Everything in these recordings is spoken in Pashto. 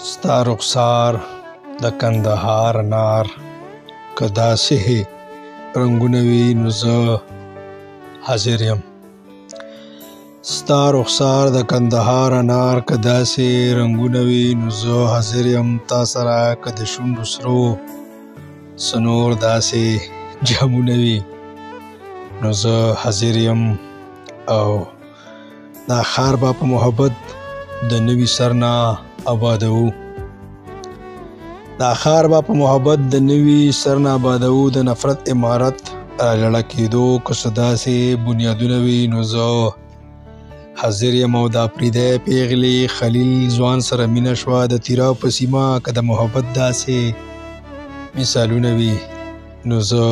ستا رخسار د کندهار انار که داسې رنګونه وي نو زه حاضر یم. ستا رخسار د کندهار انار که داسې رنګونه وي نو زه حاضر یم. تا سره که د شونډو سرو څه نور داسې جامونه وي نو زه حاضر یم. او دا ښار به په محبت د نوي سر نه آبادوو. دا ښار به په محبت د نوي سر نه آبادوو. د نفرت عمارت رالړه کېدو که څه داسې بنیادونه وي نو زه حاضر یم. او دا پریدی پیغلې خلیل ځوان سره مینه شوه د تیرا په سیمه که د محبت داسې مثالونه وي نو زه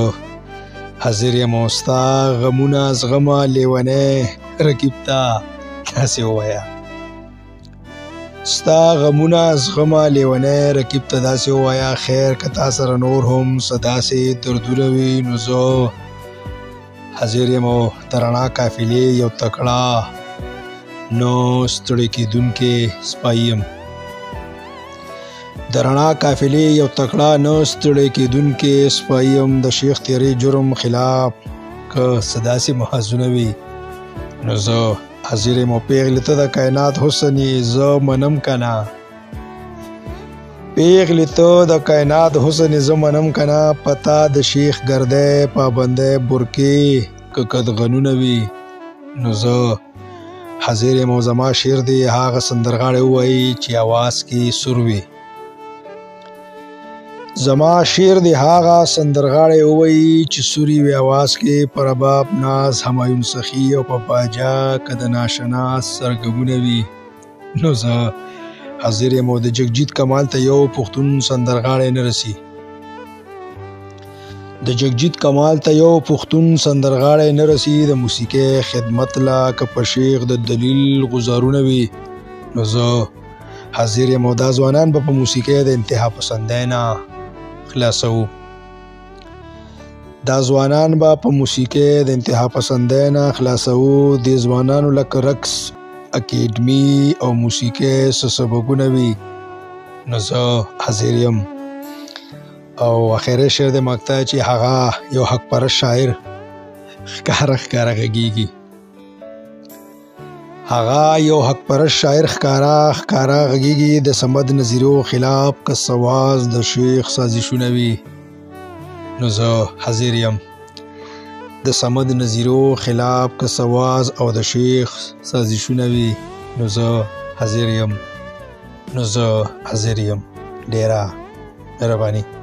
حاضر یم. او ستا غمونه زغمه لیونی رقیب ته داسې ووایه. ستا غمونه زغمه لیونی رقیب ته داسې ووایه. خیر که تا سره نور هم څه داسې دردونه وي نو زه حاضر یم. او د رڼا قافلې یو تکړه نو ستړی کېدونکی سپایي یم. د رڼا قافلې یو تکړه نه ستړی کېدونکی سپایي یم. د شیخ تیرې جرم خلاف که څه داسې محاذونه وي نو زه حاضر یم. او پیغلې ته د کائنات حسن یې زه منم که نه. پیغلې ته د کائنات حسن یې زه منم که نه. پتا د شیخ ګردی پابندی برکې که قدغنونه وي نو زه حاضر یم. او زما شعر دی هغه سندرغاړی ووایي چې اواز کې سور وي. زما شعر دی هغه سندرغاړی ووایي چې سوري وي اواز کې. په رباب ناز همایون سخي او په باجه که د ناشناس سرګمونه وي نو زه حاضر یم. او د جگجیت کمال ته یو پښتون سندرغاړی نه رسي. د جگجیت کمال ته یو پښتون سندرغاړی نه رسي. د موسیقۍ خدمت لا که په شیخ د دلیل غزارونه وي نو زه حاضر یم. او دا ځوانان به په موسیقۍ د انتها پسندۍ نه خلاصوو. دا ځوانان به په موسیقۍ د انتها پسندۍ نه خلاصوو. دې ځوانانو لکه رقص اکیډمي او موسیقۍ څه سبقونه وي نو زه حاضر یم. او اخري شعر د مقطع چې هغه یو حق پرست شاعر ښکاره غږیږي. هغه یو حق پرست شاعر ښکاره غږیږي. د صمد نظیرو خلاف که سواز د شیخ سازشونه وي نو زه حاضر یم. د صمد نظیرو خلاف که سواز او د شیخ سازشونه وي نو زه حاضر یم. ډیره مهرباني.